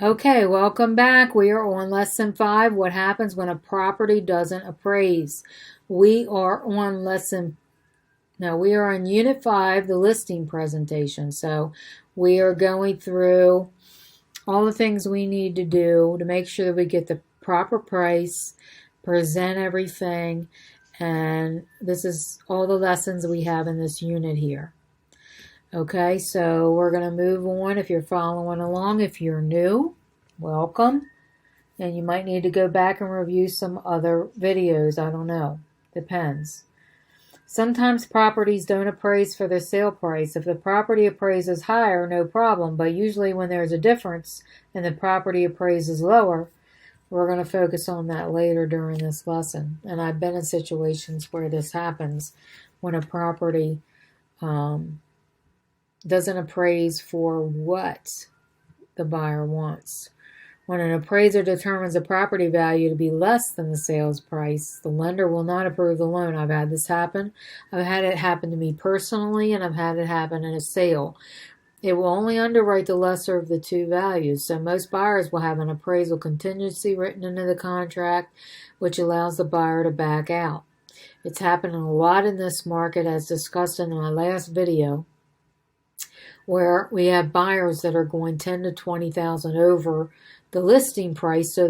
Okay, welcome back. We are on lesson 5. What happens when a property doesn't appraise? We are on we are on unit 5, the listing presentation. So we are going through all the things we need to do to make sure that we get the proper price, present everything, and this is all the lessons we have in this unit here. Okay, so we're going to move on. If you're following along, if you're new, welcome. And you might need to go back and review some other videos. I don't know. Depends. Sometimes properties don't appraise for their sale price. If the property appraises higher, no problem. But usually when there's a difference and the property appraises lower, we're going to focus on that later during this lesson. And I've been in situations where this happens when a property doesn't appraise for what the buyer wants. When an appraiser determines a property value to be less than the sales price, the lender will not approve the loan. I've had this happen. I've had it happen to me personally, and I've had it happen in a sale. It will only underwrite the lesser of the two values, so most buyers will have an appraisal contingency written into the contract, which allows the buyer to back out. It's happening a lot in this market, as discussed in my last video, where we have buyers that are going $10,000 to $20,000 over the listing price so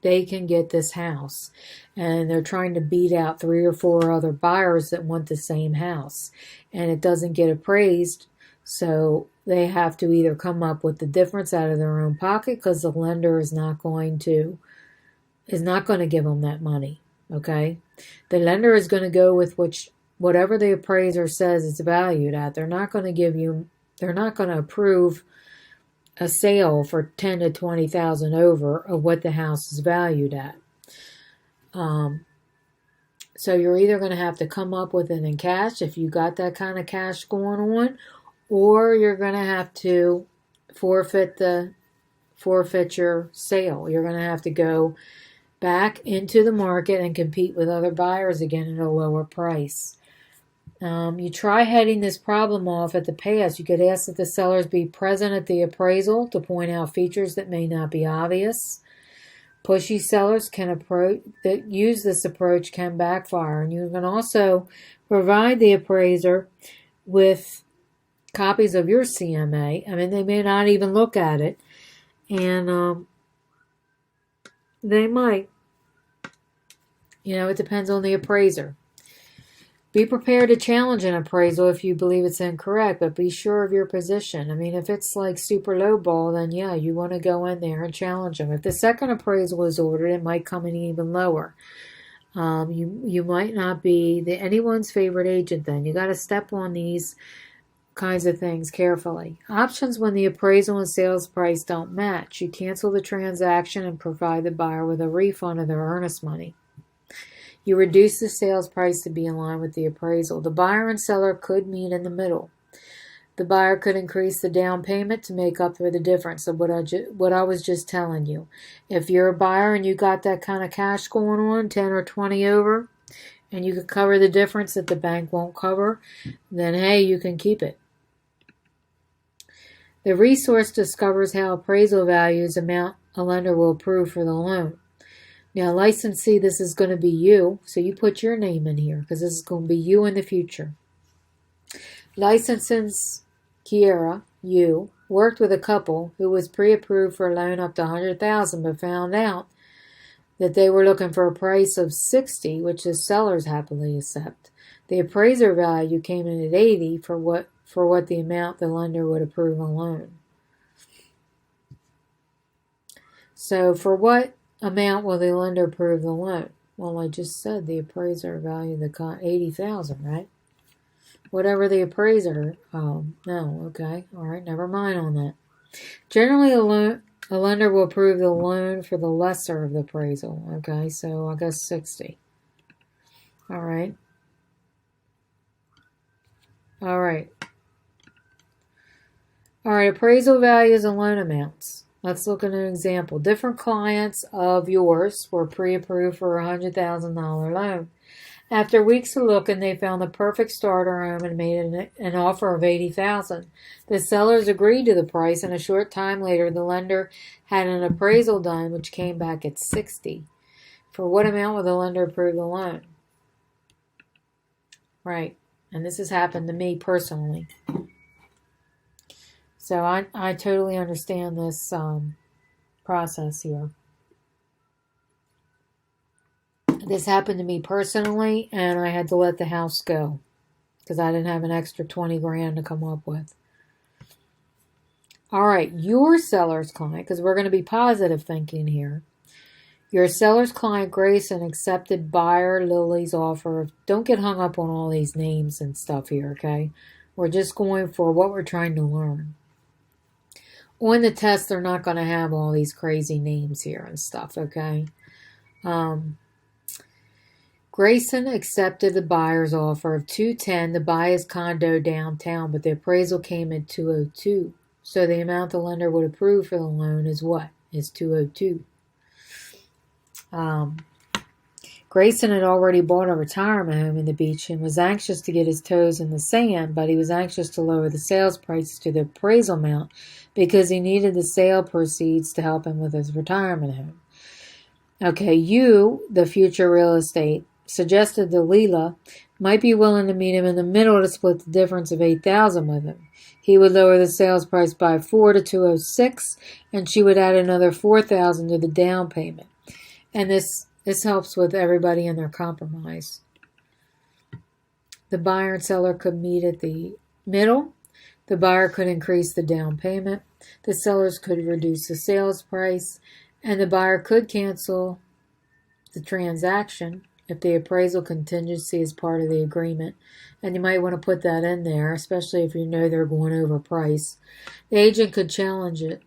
they can get this house. And they're trying to beat out 3 or 4 other buyers that want the same house. And it doesn't get appraised, so they have to either come up with the difference out of their own pocket because the lender is not going to give them that money. Okay? The lender is going to go with whatever the appraiser says it's valued at. They're not going to approve a sale for $10,000 to $20,000 over of what the house is valued at. So you're either going to have to come up with it in cash if you got that kind of cash going on, or you're going to have to forfeit your sale. You're going to have to go back into the market and compete with other buyers again at a lower price. You try heading this problem off at the pass. You could ask that the sellers be present at the appraisal to point out features that may not be obvious. Pushy sellers that use this approach can backfire. And you can also provide the appraiser with copies of your CMA. I mean, they may not even look at it. And they might. It depends on the appraiser. Be prepared to challenge an appraisal if you believe it's incorrect, but be sure of your position. I mean, if it's like super low ball, then yeah, you want to go in there and challenge them. If the second appraisal is ordered, it might come in even lower. You might not be anyone's favorite agent then. You got to step on these kinds of things carefully. Options when the appraisal and sales price don't match. You cancel the transaction and provide the buyer with a refund of their earnest money. You reduce the sales price to be in line with the appraisal. The buyer and seller could meet in the middle. The buyer could increase the down payment to make up for the difference of what I was just telling you. If you're a buyer and you got that kind of cash going on, 10 or 20 over, and you could cover the difference that the bank won't cover, then hey, you can keep it. The resource discovers how appraisal values amount a lender will approve for the loan. Now, licensee, this is going to be you, so you put your name in here because this is going to be you in the future. Licensee Kiera, you, worked with a couple who was pre-approved for a loan up to $100,000 but found out that they were looking for a price of $60,000, which the sellers happily accept. The appraiser value came in at $80,000 for what the amount the lender would approve a loan. So for what amount will the lender approve the loan? Well, I just said the appraiser valued the $80,000, right? Whatever the appraiser. Oh, no, okay. All right, never mind on that. Generally, a lender will approve the loan for the lesser of the appraisal. Okay, so I guess $60,000. All right. All right. All right, appraisal values and loan amounts. Let's look at an example. Different clients of yours were pre-approved for a $100,000 loan. After weeks of looking, they found the perfect starter home and made an offer of $80,000. The sellers agreed to the price, and a short time later, the lender had an appraisal done, which came back at $60,000. For what amount will the lender approve the loan? Right, and this has happened to me personally. So I totally understand this process here. This happened to me personally, and I had to let the house go because I didn't have an extra 20 grand to come up with. All right, your seller's client, because we're going to be positive thinking here. Your seller's client, Grayson, accepted buyer Lily's offer. Don't get hung up on all these names and stuff here, okay? We're just going for what we're trying to learn. On the test, they're not going to have all these crazy names here and stuff, okay? Grayson accepted the buyer's offer of $210 to buy his condo downtown, but the appraisal came at $202. So the amount the lender would approve for the loan is what? Is $202. Grayson had already bought a retirement home in the beach and was anxious to get his toes in the sand, but he was anxious to lower the sales price to the appraisal amount because he needed the sale proceeds to help him with his retirement home. Okay, you, the future real estate, suggested that Leela might be willing to meet him in the middle to split the difference of $8,000 with him. He would lower the sales price by $4 to $206, and she would add another $4,000 to the down payment. And this helps with everybody in their compromise. The buyer and seller could meet at the middle. The buyer could increase the down payment. The sellers could reduce the sales price, and the buyer could cancel the transaction if the appraisal contingency is part of the agreement. And you might want to put that in there, especially if you know they're going over price. The agent could challenge it.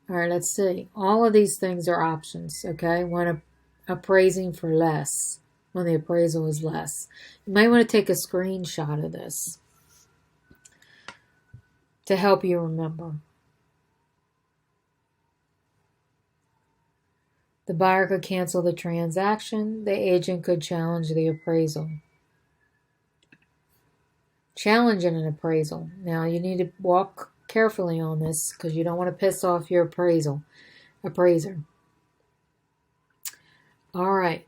All right, let's see. All of these things are options, okay? When appraising for less, when the appraisal is less. You might want to take a screenshot of this to help you remember. The buyer could cancel the transaction. The agent could challenge the appraisal. Challenging an appraisal. Now, you need to walk carefully on this because you don't want to piss off your appraiser. All right.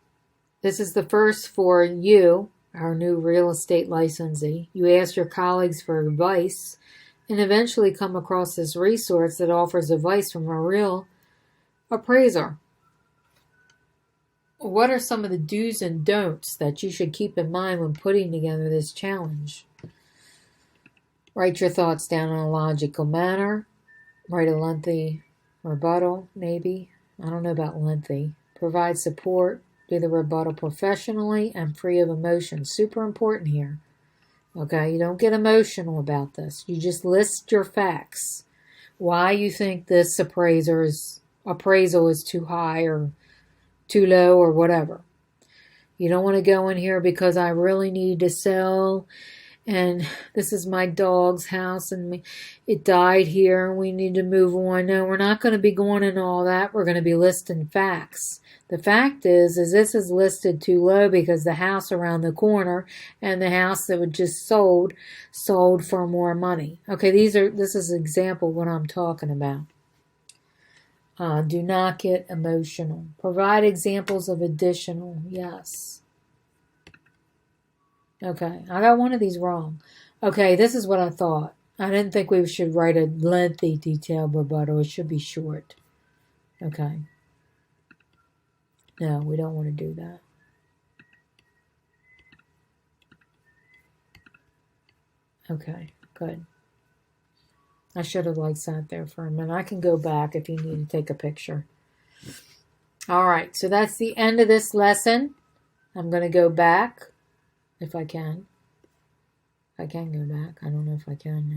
This is the first for you, our new real estate licensee. You ask your colleagues for advice and eventually come across this resource that offers advice from a real appraiser. What are some of the do's and don'ts that you should keep in mind when putting together this challenge? Write your thoughts down in a logical manner. Write a lengthy rebuttal, maybe. I don't know about lengthy. Provide support. Do the rebuttal professionally and free of emotion. Super important here. Okay, you don't get emotional about this. You just list your facts. Why you think this appraisal is too high or too low or whatever. You don't want to go in here because I really need to sell and this is my dog's house and it died here and we need to move on. No, we're not going to be going into all that. We're going to be listing facts. The fact is this is listed too low because the house around the corner and the house that was just sold for more money. Okay, this is an example of what I'm talking about. Do not get emotional. Provide examples of additional. Yes. Okay, I got one of these wrong. Okay, this is what I thought. I didn't think we should write a lengthy, detailed rebuttal. It should be short. Okay. No, we don't want to do that. Okay, good. I should have sat there for a minute. I can go back if you need to take a picture. All right, so that's the end of this lesson. I'm going to go back if I can. I can go back. I don't know if I can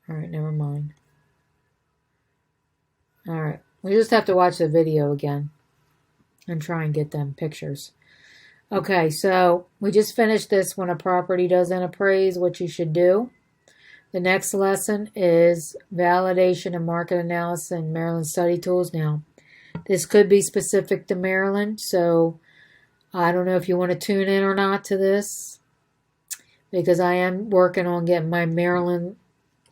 now. All right, never mind. All right, we just have to watch the video again and try and get them pictures. Okay, so we just finished this when a property doesn't appraise, what you should do. The next lesson is validation and market analysis and Maryland study tools. Now, this could be specific to Maryland, so I don't know if you want to tune in or not to this, because I am working on getting my Maryland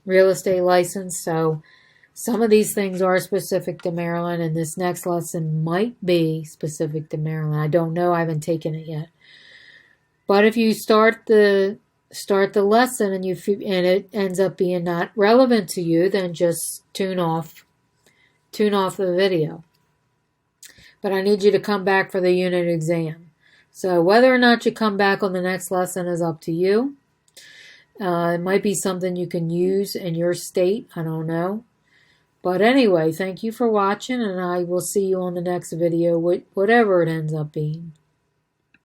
real estate license. So some of these things are specific to Maryland, and this next lesson might be specific to Maryland. I don't know. I haven't taken it yet. But if you start the lesson and it ends up being not relevant to you, then just tune off the video. But I need you to come back for the unit exam. So whether or not you come back on the next lesson is up to you. It might be something you can use in your state. I don't know. But anyway, thank you for watching, and I will see you on the next video, whatever it ends up being.